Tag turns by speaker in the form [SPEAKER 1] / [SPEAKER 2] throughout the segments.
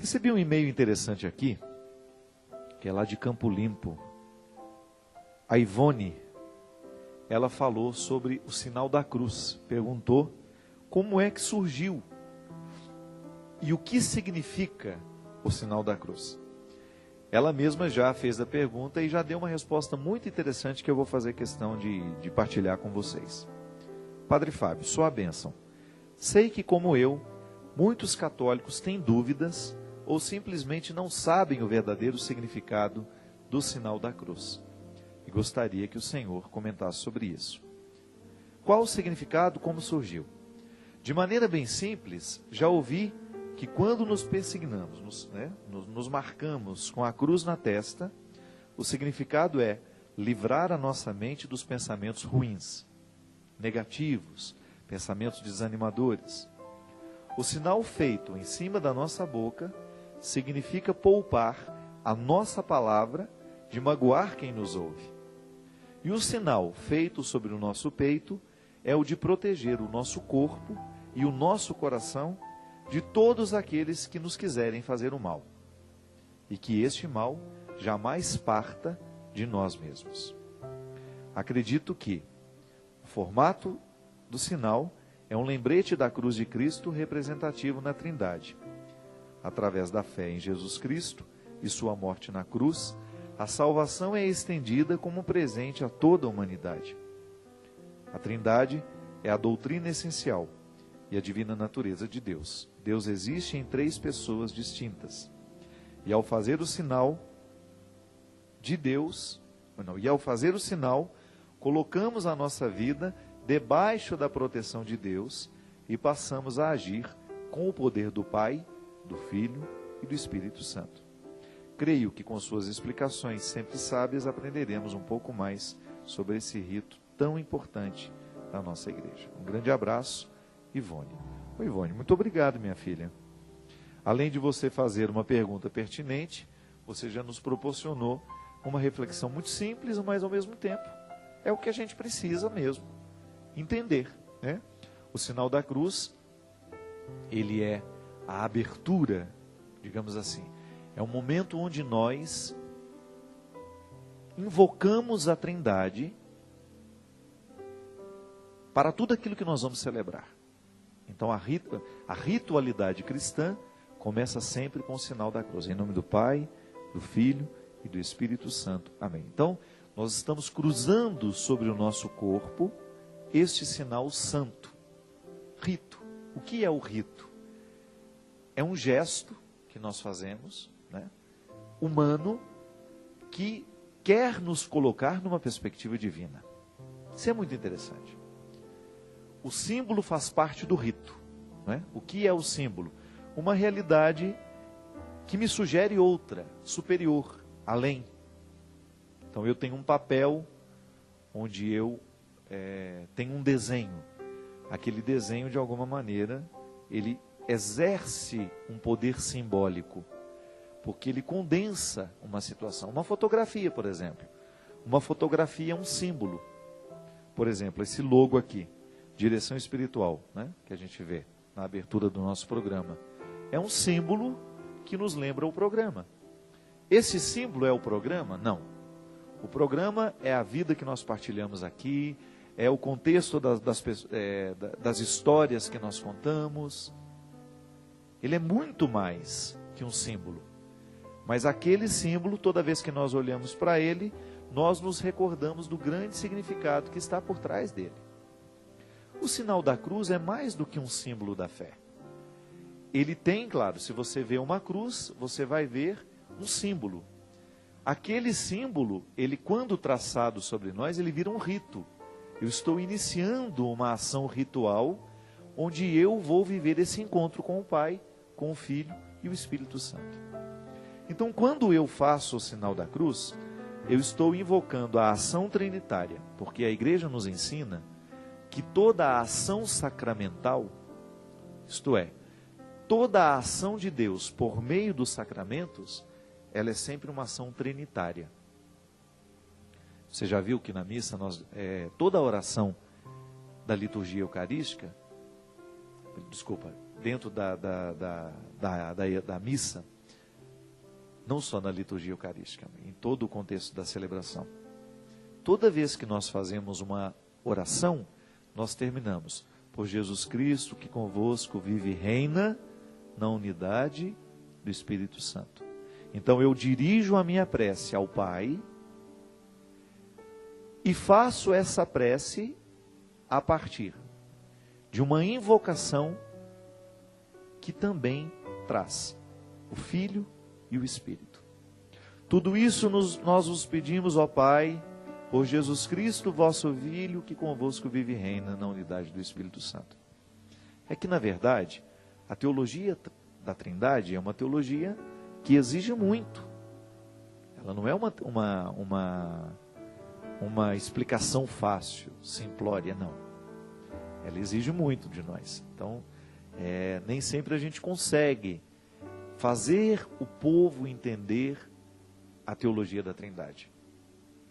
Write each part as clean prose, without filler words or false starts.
[SPEAKER 1] Recebi um e-mail interessante aqui, que é lá de Campo Limpo. A Ivone, ela falou sobre o sinal da cruz. Perguntou como é que surgiu e o que significa o sinal da cruz. Ela mesma já fez a pergunta e já deu uma resposta muito interessante que eu vou fazer questão de partilhar com vocês. Padre Fábio, sua bênção. Sei que, como eu, muitos católicos têm dúvidas ou simplesmente não sabem o verdadeiro significado do sinal da cruz. E gostaria que o Senhor comentasse sobre isso. Qual o significado, como surgiu? De maneira bem simples, já ouvi que quando nos persignamos, nos marcamos com a cruz na testa, o significado é livrar a nossa mente dos pensamentos ruins, negativos, pensamentos desanimadores. O sinal feito em cima da nossa boca significa poupar a nossa palavra de magoar quem nos ouve. E o sinal feito sobre o nosso peito é o de proteger o nosso corpo e o nosso coração de todos aqueles que nos quiserem fazer o mal. E que este mal jamais parta de nós mesmos. Acredito que o formato do sinal é um lembrete da cruz de Cristo representativo na Trindade. Através da fé em Jesus Cristo e sua morte na cruz, a salvação é estendida como presente a toda a humanidade. A Trindade é a doutrina essencial e a divina natureza de Deus. Deus existe em 3 pessoas distintas. E ao fazer o sinal de Deus, colocamos a nossa vida debaixo da proteção de Deus e passamos a agir com o poder do Pai, do Filho e do Espírito Santo. Creio que com suas explicações sempre sábias aprenderemos um pouco mais sobre esse rito tão importante da nossa igreja. Um grande abraço, Ivone. Oi, Ivone, muito obrigado, minha filha. Além de você fazer uma pergunta pertinente, você já nos proporcionou uma reflexão muito simples, mas ao mesmo tempo é o que a gente precisa mesmo entender, né? O sinal da cruz, ele é a abertura, digamos assim, é um momento onde nós invocamos a Trindade para tudo aquilo que nós vamos celebrar. Então a ritualidade cristã começa sempre com o sinal da cruz. Em nome do Pai, do Filho e do Espírito Santo. Amém. Então, nós estamos cruzando sobre o nosso corpo este sinal santo. Rito. O que é o rito? É um gesto que nós fazemos, né, humano, que quer nos colocar numa perspectiva divina. Isso é muito interessante. O símbolo faz parte do rito, né? O que é o símbolo? Uma realidade que me sugere outra, superior, além. Então eu tenho um papel onde eu tenho um desenho. Aquele desenho, de alguma maneira, ele exerce um poder simbólico, porque ele condensa uma situação. Uma fotografia, por exemplo. Uma fotografia é um símbolo. Por exemplo, esse logo aqui, Direção Espiritual, né, que a gente vê na abertura do nosso programa. É um símbolo que nos lembra o programa. Esse símbolo é o programa? Não. O programa é a vida que nós partilhamos aqui, é o contexto das histórias que nós contamos. Ele é muito mais que um símbolo. Mas aquele símbolo, toda vez que nós olhamos para ele, nós nos recordamos do grande significado que está por trás dele. O sinal da cruz é mais do que um símbolo da fé. Ele tem, claro, se você vê uma cruz, você vai ver um símbolo. Aquele símbolo, ele quando traçado sobre nós, ele vira um rito. Eu estou iniciando uma ação ritual, onde eu vou viver esse encontro com o Pai, com o Filho e o Espírito Santo. Então, quando eu faço o sinal da cruz, eu estou invocando a ação trinitária, porque a igreja nos ensina que toda a ação sacramental, isto é, toda a ação de Deus por meio dos sacramentos, ela é sempre uma ação trinitária. Você já viu que na missa, toda a oração da liturgia eucarística, dentro da missa, não só na liturgia eucarística, em todo o contexto da celebração. Toda vez que nós fazemos uma oração, nós terminamos: por Jesus Cristo, que convosco vive e reina na unidade do Espírito Santo. Então eu dirijo a minha prece ao Pai e faço essa prece a partir de uma invocação que também traz o Filho e o Espírito. Tudo isso nós os pedimos, ó Pai, por Jesus Cristo, vosso Filho, que convosco vive e reina na unidade do Espírito Santo. É que, na verdade, a teologia da Trindade é uma teologia que exige muito. Ela não é uma explicação fácil, simplória, não. Ela exige muito de nós. Então, nem sempre a gente consegue fazer o povo entender a teologia da Trindade,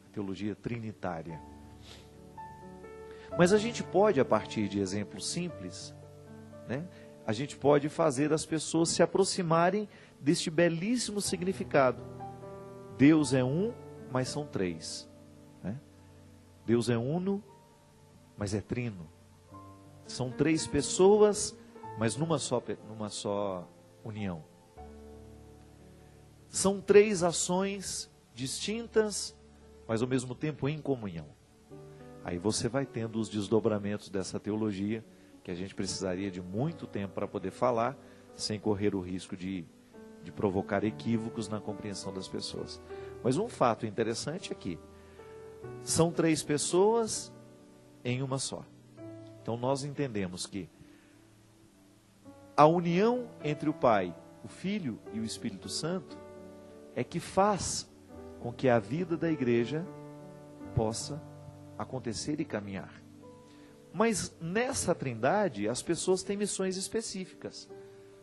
[SPEAKER 1] a teologia trinitária. Mas a gente pode, a partir de exemplos simples, né, a gente pode fazer as pessoas se aproximarem deste belíssimo significado. Deus é um, mas são três. Né? Deus é uno, mas é trino. São três pessoas, mas numa só união. São três ações distintas, mas ao mesmo tempo em comunhão. Aí você vai tendo os desdobramentos dessa teologia, que a gente precisaria de muito tempo para poder falar, sem correr o risco de provocar equívocos na compreensão das pessoas. Mas um fato interessante é que são três pessoas em uma só. Então nós entendemos que a união entre o Pai, o Filho e o Espírito Santo é que faz com que a vida da igreja possa acontecer e caminhar. Mas nessa Trindade, as pessoas têm missões específicas.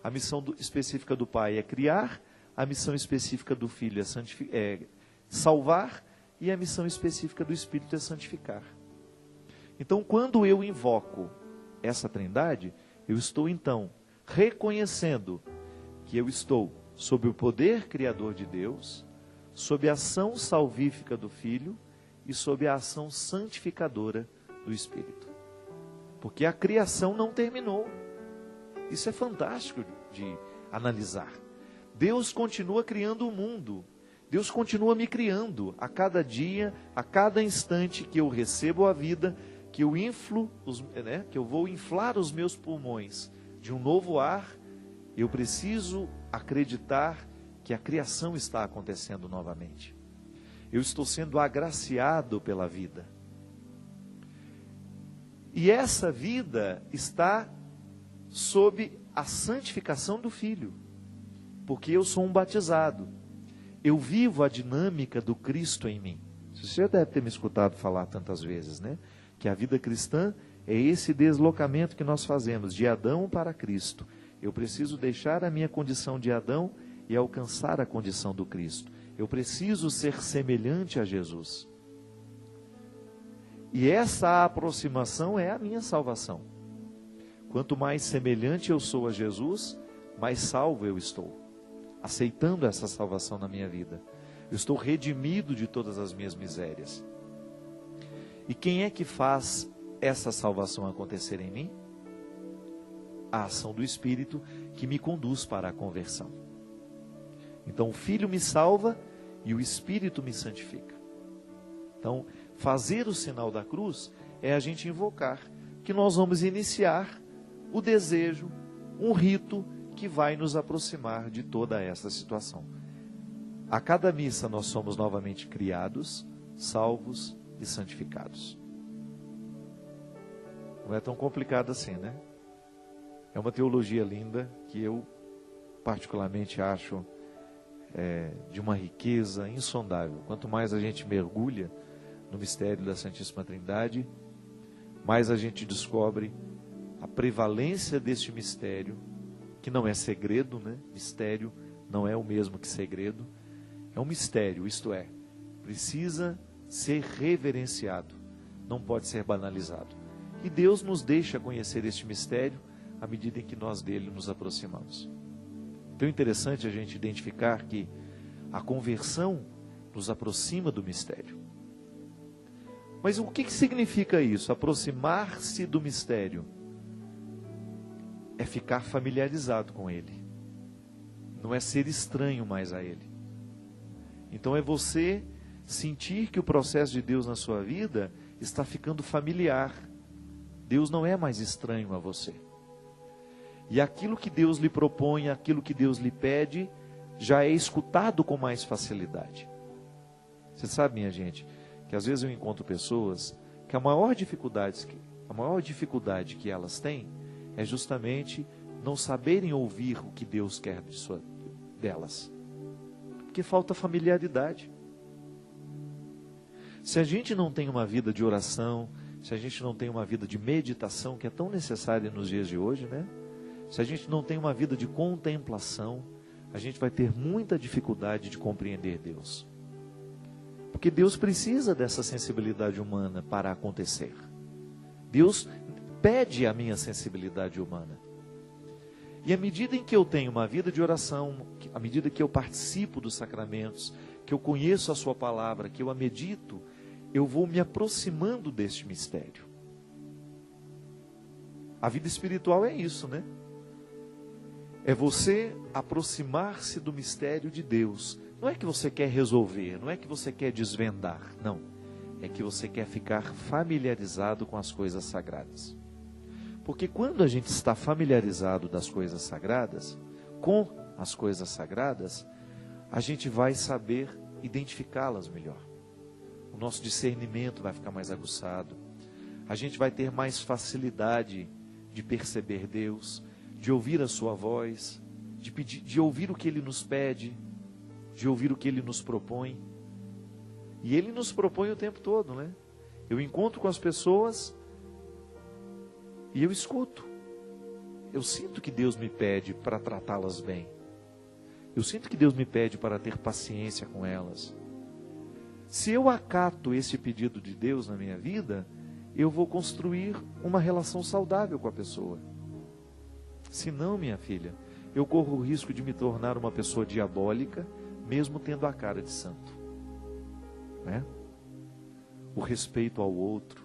[SPEAKER 1] A missão específica do Pai é criar, a missão específica do Filho é salvar, e a missão específica do Espírito é santificar. Então, quando eu invoco essa Trindade, eu estou então reconhecendo que eu estou sob o poder criador de Deus, sob a ação salvífica do Filho e sob a ação santificadora do Espírito. Porque a criação não terminou. Isso é fantástico de analisar. Deus continua criando o mundo. Deus continua me criando a cada dia, a cada instante que eu recebo a vida, que eu que eu vou inflar os meus pulmões de um novo ar. Eu preciso acreditar que a criação está acontecendo novamente. Eu estou sendo agraciado pela vida. E essa vida está sob a santificação do Filho, porque eu sou um batizado. Eu vivo a dinâmica do Cristo em mim. Você já deve ter me escutado falar tantas vezes, né? Que a vida cristã é esse deslocamento que nós fazemos de Adão para Cristo. Eu preciso deixar a minha condição de Adão e alcançar a condição do Cristo. Eu preciso ser semelhante a Jesus. E essa aproximação é a minha salvação. Quanto mais semelhante eu sou a Jesus, mais salvo eu estou. Aceitando essa salvação na minha vida. Eu estou redimido de todas as minhas misérias. E quem é que faz essa salvação acontecer em mim? A ação do Espírito que me conduz para a conversão. Então o Filho me salva e o Espírito me santifica. Então, fazer o sinal da cruz é a gente invocar que nós vamos iniciar o desejo, um rito que vai nos aproximar de toda essa situação. A cada missa nós somos novamente criados, salvos e santificados. Não é tão complicado assim, né? É uma teologia linda que eu particularmente acho de uma riqueza insondável. Quanto mais a gente mergulha no mistério da Santíssima Trindade, mais a gente descobre a prevalência deste mistério, que não é segredo, né? Mistério não é o mesmo que segredo. É um mistério, isto é, precisa ser reverenciado, não pode ser banalizado. E Deus nos deixa conhecer este mistério à medida em que nós dele nos aproximamos. Então é interessante a gente identificar que A conversão nos aproxima do mistério. Mas o que significa isso? Aproximar-se do mistério é ficar familiarizado com ele. Não é ser estranho mais a ele. Então é você sentir que o processo de Deus na sua vida está ficando familiar. Deus não é mais estranho a você. E aquilo que Deus lhe propõe, aquilo que Deus lhe pede, já é escutado com mais facilidade. Você sabe, minha gente, que às vezes eu encontro pessoas que a maior dificuldade que elas têm é justamente não saberem ouvir o que Deus quer delas. Porque falta familiaridade. Se a gente não tem uma vida de oração, se a gente não tem uma vida de meditação, que é tão necessária nos dias de hoje, né? Se a gente não tem uma vida de contemplação, a gente vai ter muita dificuldade de compreender Deus. Porque Deus precisa dessa sensibilidade humana para acontecer. Deus pede a minha sensibilidade humana. E à medida em que eu tenho uma vida de oração, à medida que eu participo dos sacramentos, que eu conheço a sua palavra, que eu a medito, eu vou me aproximando deste mistério. A vida espiritual é isso, né? É você aproximar-se do mistério de Deus. Não é que você quer resolver, não é que você quer desvendar, não. É que você quer ficar familiarizado com as coisas sagradas. Porque quando a gente está familiarizado das coisas sagradas, com as coisas sagradas, a gente vai saber identificá-las melhor. O nosso discernimento vai ficar mais aguçado. A gente vai ter mais facilidade de perceber Deus, de ouvir a sua voz, de ouvir o que Ele nos pede, de ouvir o que Ele nos propõe. E Ele nos propõe o tempo todo, né? Eu encontro com as pessoas e eu escuto. Eu sinto que Deus me pede para tratá-las bem. Eu sinto que Deus me pede para ter paciência com elas. Se eu acato esse pedido de Deus na minha vida, eu vou construir uma relação saudável com a pessoa. Se não, minha filha, eu corro o risco de me tornar uma pessoa diabólica, mesmo tendo a cara de santo. Né? O respeito ao outro,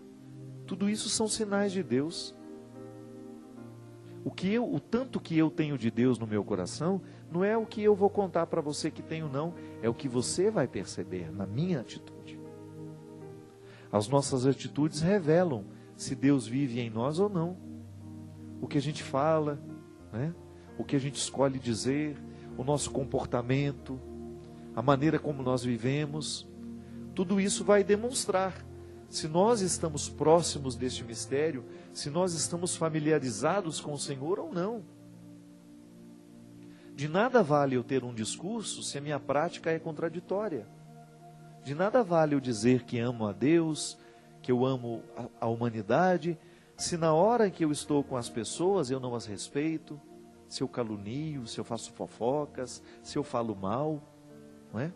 [SPEAKER 1] tudo isso são sinais de Deus. O tanto que eu tenho de Deus no meu coração, não é o que eu vou contar para você que tenho, não. É o que você vai perceber na minha atitude. As nossas atitudes revelam se Deus vive em nós ou não. O que a gente fala, né? O que a gente escolhe dizer, o nosso comportamento, a maneira como nós vivemos, tudo isso vai demonstrar se nós estamos próximos deste mistério, se nós estamos familiarizados com o Senhor ou não. De nada vale eu ter um discurso se a minha prática é contraditória. De nada vale eu dizer que amo a Deus, que eu amo a humanidade, se na hora em que eu estou com as pessoas eu não as respeito, se eu calunio, se eu faço fofocas, se eu falo mal, não é?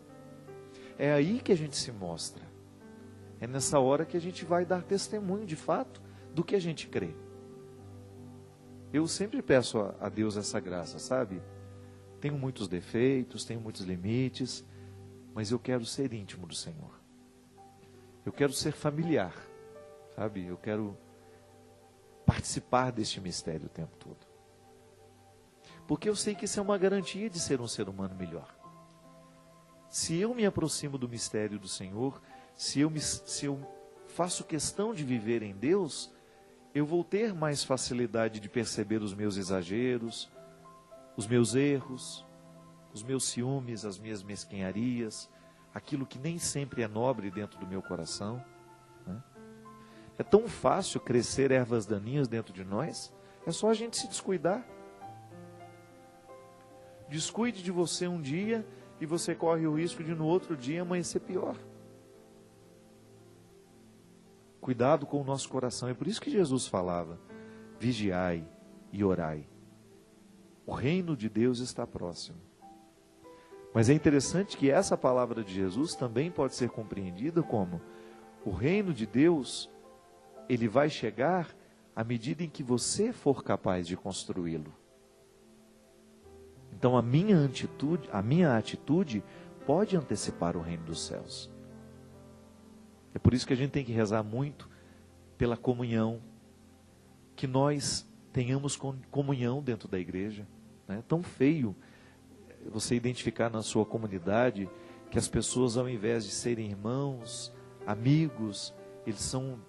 [SPEAKER 1] É aí que a gente se mostra. É nessa hora que a gente vai dar testemunho, de fato, do que a gente crê. Eu sempre peço a Deus essa graça, sabe? Tenho muitos defeitos, tenho muitos limites, mas eu quero ser íntimo do Senhor. Eu quero ser familiar, sabe? Eu quero participar deste mistério o tempo todo. Porque eu sei que isso é uma garantia de ser um ser humano melhor. Se eu me aproximo do mistério do Senhor, se eu faço questão de viver em Deus, eu vou ter mais facilidade de perceber os meus exageros, os meus erros, os meus ciúmes, as minhas mesquinharias, aquilo que nem sempre é nobre dentro do meu coração. Né? É tão fácil crescer ervas daninhas dentro de nós, é só a gente se descuidar. Descuide de você um dia e você corre o risco de no outro dia amanhecer pior. Cuidado com o nosso coração. É por isso que Jesus falava: vigiai e orai. O reino de Deus está próximo. Mas é interessante que essa palavra de Jesus também pode ser compreendida como: o reino de Deus, ele vai chegar à medida em que você for capaz de construí-lo. Então a minha atitude pode antecipar o reino dos céus. É por isso que a gente tem que rezar muito pela comunhão, que nós tenhamos comunhão dentro da igreja. É tão feio você identificar na sua comunidade que as pessoas, ao invés de serem irmãos, amigos, eles são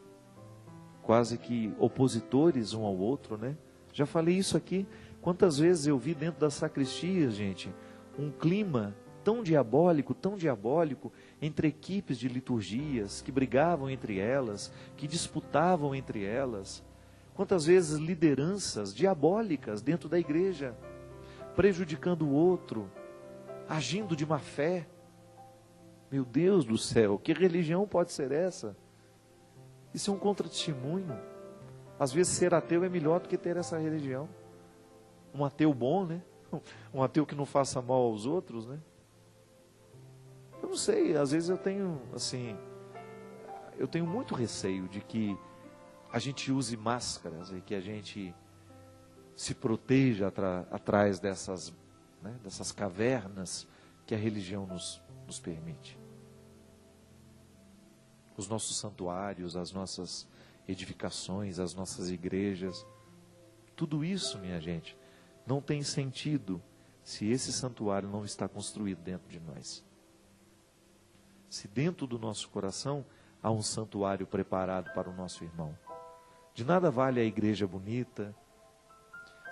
[SPEAKER 1] quase que opositores um ao outro, né? Já falei isso aqui. Quantas vezes eu vi dentro das sacristias, gente, um clima tão diabólico entre equipes de liturgias que brigavam entre elas, que disputavam entre elas. Quantas vezes lideranças diabólicas dentro da igreja, prejudicando o outro, agindo de má fé. Meu Deus do céu, que religião pode ser essa? Isso é um contra-testemunho. Às vezes ser ateu é melhor do que ter essa religião. Um ateu bom, né? Um ateu que não faça mal aos outros, né? Eu não sei, às vezes eu tenho muito receio de que a gente use máscaras e que a gente se proteja atrás dessas cavernas que a religião nos permite. Os nossos santuários, as nossas edificações, as nossas igrejas, tudo isso, minha gente, não tem sentido se esse santuário não está construído dentro de nós. Se dentro do nosso coração há um santuário preparado para o nosso irmão. De nada vale a igreja bonita,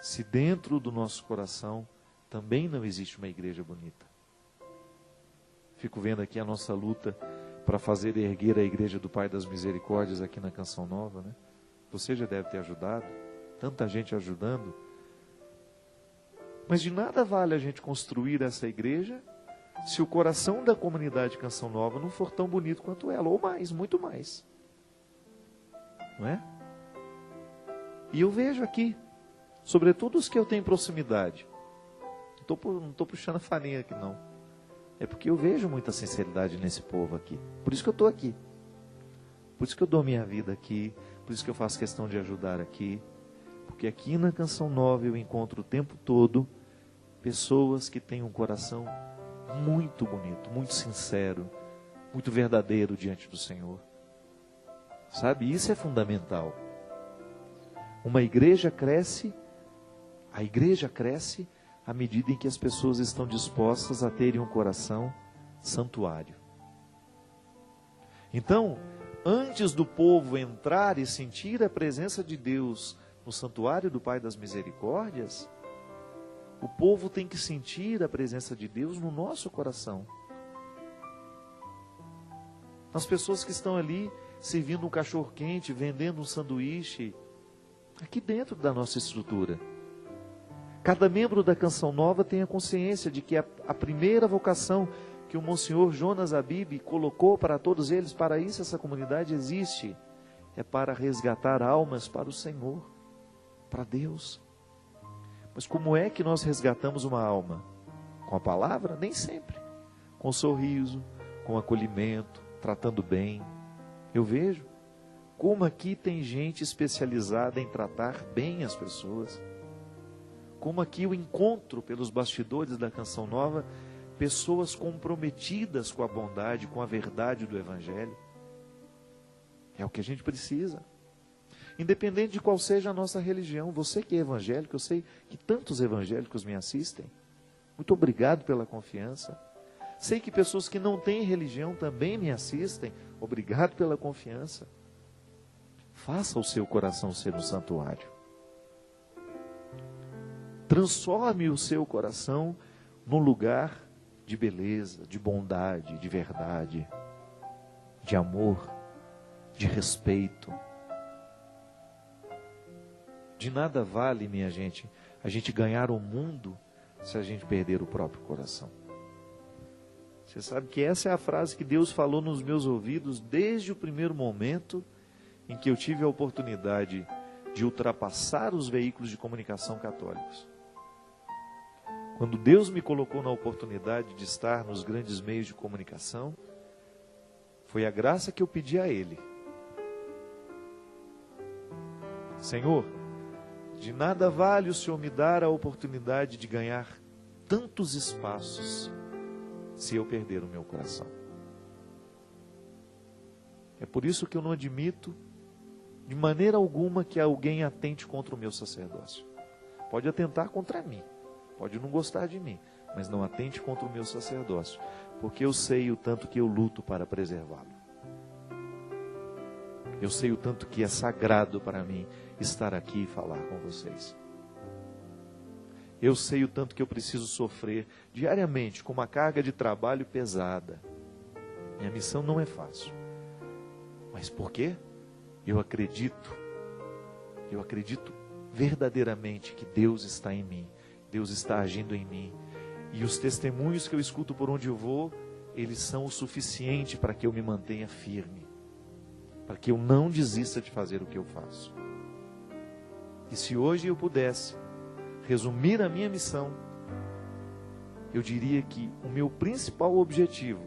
[SPEAKER 1] se dentro do nosso coração também não existe uma igreja bonita. Fico vendo aqui a nossa luta para fazer erguer a igreja do Pai das Misericórdias aqui na Canção Nova, né? Você já deve ter ajudado, tanta gente ajudando. Mas de nada vale a gente construir essa igreja se o coração da comunidade Canção Nova não for tão bonito quanto ela, ou mais, muito mais. Não é? E eu vejo aqui, sobretudo os que eu tenho proximidade, não estou puxando a farinha aqui não, é porque eu vejo muita sinceridade nesse povo aqui, por isso que eu estou aqui, por isso que eu dou minha vida aqui, por isso que eu faço questão de ajudar aqui, porque aqui na Canção Nova eu encontro o tempo todo pessoas que têm um coração muito bonito, muito sincero, muito verdadeiro diante do Senhor. Sabe, isso é fundamental. Uma igreja cresce, a igreja cresce à medida em que as pessoas estão dispostas a terem um coração santuário. Então, antes do povo entrar e sentir a presença de Deus no santuário do Pai das Misericórdias, o povo tem que sentir a presença de Deus no nosso coração. As pessoas que estão ali servindo um cachorro-quente, vendendo um sanduíche, aqui dentro da nossa estrutura. Cada membro da Canção Nova tem a consciência de que a primeira vocação que o Monsenhor Jonas Abib colocou para todos eles, para isso essa comunidade existe, é para resgatar almas para o Senhor, para Deus. Mas como é que nós resgatamos uma alma? Com a palavra? Nem sempre. Com sorriso, com acolhimento, tratando bem. Eu vejo como aqui tem gente especializada em tratar bem as pessoas. Como aqui eu encontro pelos bastidores da Canção Nova pessoas comprometidas com a bondade, com a verdade do Evangelho. É o que a gente precisa. Independente de qual seja a nossa religião, você que é evangélico, eu sei que tantos evangélicos me assistem. Muito obrigado pela confiança. Sei que pessoas que não têm religião também me assistem. Obrigado pela confiança. Faça o seu coração ser um santuário. Transforme o seu coração num lugar de beleza, de bondade, de verdade, de amor, de respeito. De nada vale, minha gente, a gente ganhar o mundo se a gente perder o próprio coração. Você sabe que essa é a frase que Deus falou nos meus ouvidos desde o primeiro momento em que eu tive a oportunidade de ultrapassar os veículos de comunicação católicos. Quando Deus me colocou na oportunidade de estar nos grandes meios de comunicação, foi a graça que eu pedi a Ele. Senhor, de nada vale o Senhor me dar a oportunidade de ganhar tantos espaços, se eu perder o meu coração. É por isso que eu não admito de maneira alguma que alguém atente contra o meu sacerdócio. Pode atentar contra mim, pode não gostar de mim, mas não atente contra o meu sacerdócio, porque eu sei o tanto que eu luto para preservá-lo. Eu sei o tanto que é sagrado para mim estar aqui e falar com vocês. Eu sei o tanto que eu preciso sofrer diariamente com uma carga de trabalho pesada. Minha missão não é fácil. Mas por quê? Eu acredito verdadeiramente que Deus está em mim, Deus está agindo em mim. E os testemunhos que eu escuto por onde eu vou, eles são o suficiente para que eu me mantenha firme, para que eu não desista de fazer o que eu faço. E se hoje eu pudesse resumir a minha missão, eu diria que o meu principal objetivo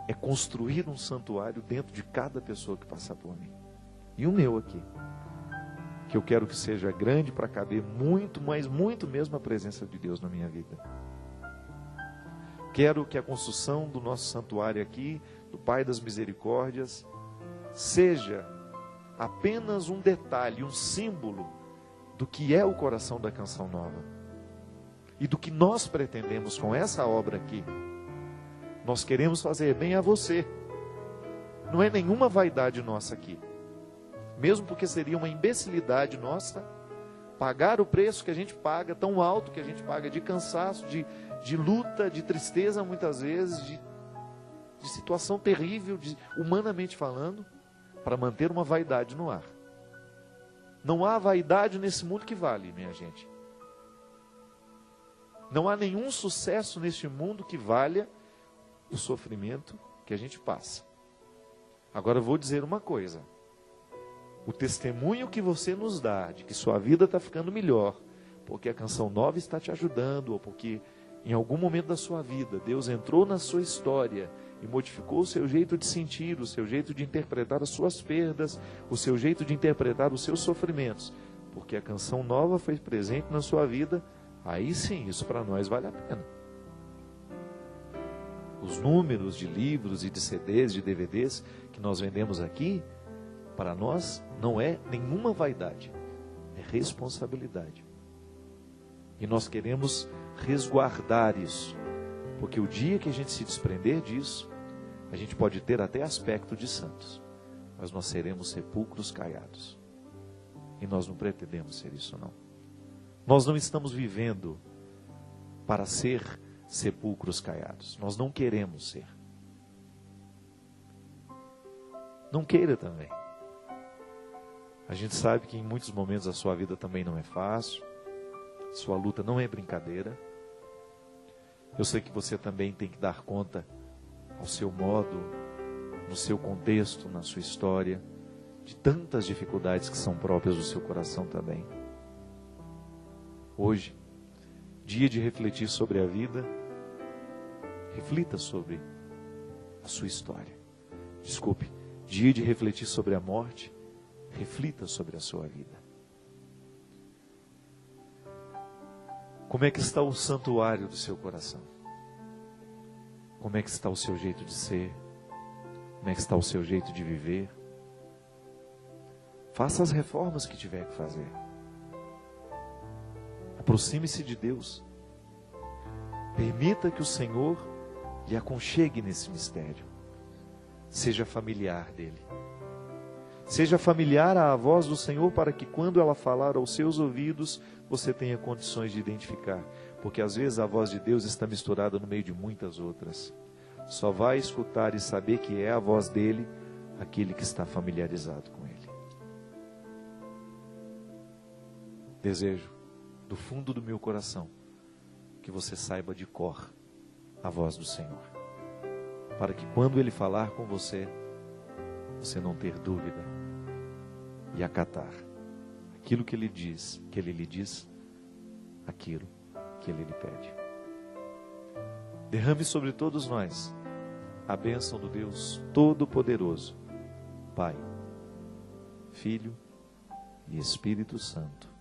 [SPEAKER 1] é construir um santuário dentro de cada pessoa que passar por mim. E o meu aqui, que eu quero que seja grande para caber muito, mas muito mesmo a presença de Deus na minha vida. Quero que a construção do nosso santuário aqui, do Pai das Misericórdias, seja apenas um detalhe, um símbolo do que é o coração da Canção Nova. E do que nós pretendemos com essa obra aqui. Nós queremos fazer bem a você. Não é nenhuma vaidade nossa aqui. Mesmo porque seria uma imbecilidade nossa pagar o preço que a gente paga, tão alto que a gente paga, de cansaço, de luta, de tristeza muitas vezes, de situação terrível, humanamente falando, para manter uma vaidade no ar. Não há vaidade nesse mundo que vale, minha gente. Não há nenhum sucesso neste mundo que valha o sofrimento que a gente passa. Agora eu vou dizer uma coisa. O testemunho que você nos dá de que sua vida está ficando melhor, porque a Canção Nova está te ajudando, ou porque em algum momento da sua vida Deus entrou na sua história e modificou o seu jeito de sentir, o seu jeito de interpretar as suas perdas, o seu jeito de interpretar os seus sofrimentos, porque a Canção Nova foi presente na sua vida, aí sim, isso para nós vale a pena. Os números de livros e de CDs, de DVDs que nós vendemos aqui, para nós não é nenhuma vaidade, é responsabilidade. E nós queremos resguardar isso, porque o dia que a gente se desprender disso, a gente pode ter até aspecto de santos, mas nós seremos sepulcros caiados. E nós não pretendemos ser isso, não. Nós não estamos vivendo para ser sepulcros caiados. Nós não queremos ser. Não queira também. A gente sabe que em muitos momentos a sua vida também não é fácil. Sua luta não é brincadeira. Eu sei que você também tem que dar conta ao seu modo, no seu contexto, na sua história, de tantas dificuldades que são próprias do seu coração também. Hoje, dia de refletir sobre a vida, reflita sobre a sua história. Desculpe, dia de refletir sobre a morte, reflita sobre a sua vida. Como é que está o santuário do seu coração? Como é que está o seu jeito de ser? Como é que está o seu jeito de viver? Faça as reformas que tiver que fazer. Aproxime-se de Deus. Permita que o Senhor lhe aconchegue nesse mistério. Seja familiar dele. Seja familiar à voz do Senhor, para que quando ela falar aos seus ouvidos, você tenha condições de identificar. Porque às vezes a voz de Deus está misturada no meio de muitas outras. Só vai escutar e saber que é a voz dele aquele que está familiarizado com ele. Desejo, do fundo do meu coração, que você saiba de cor a voz do Senhor. Para que quando ele falar com você, você não ter dúvida e acatar aquilo que ele diz, que ele lhe diz, aquilo que ele lhe pede. Derrame sobre todos nós a bênção do Deus Todo-Poderoso, Pai, Filho e Espírito Santo.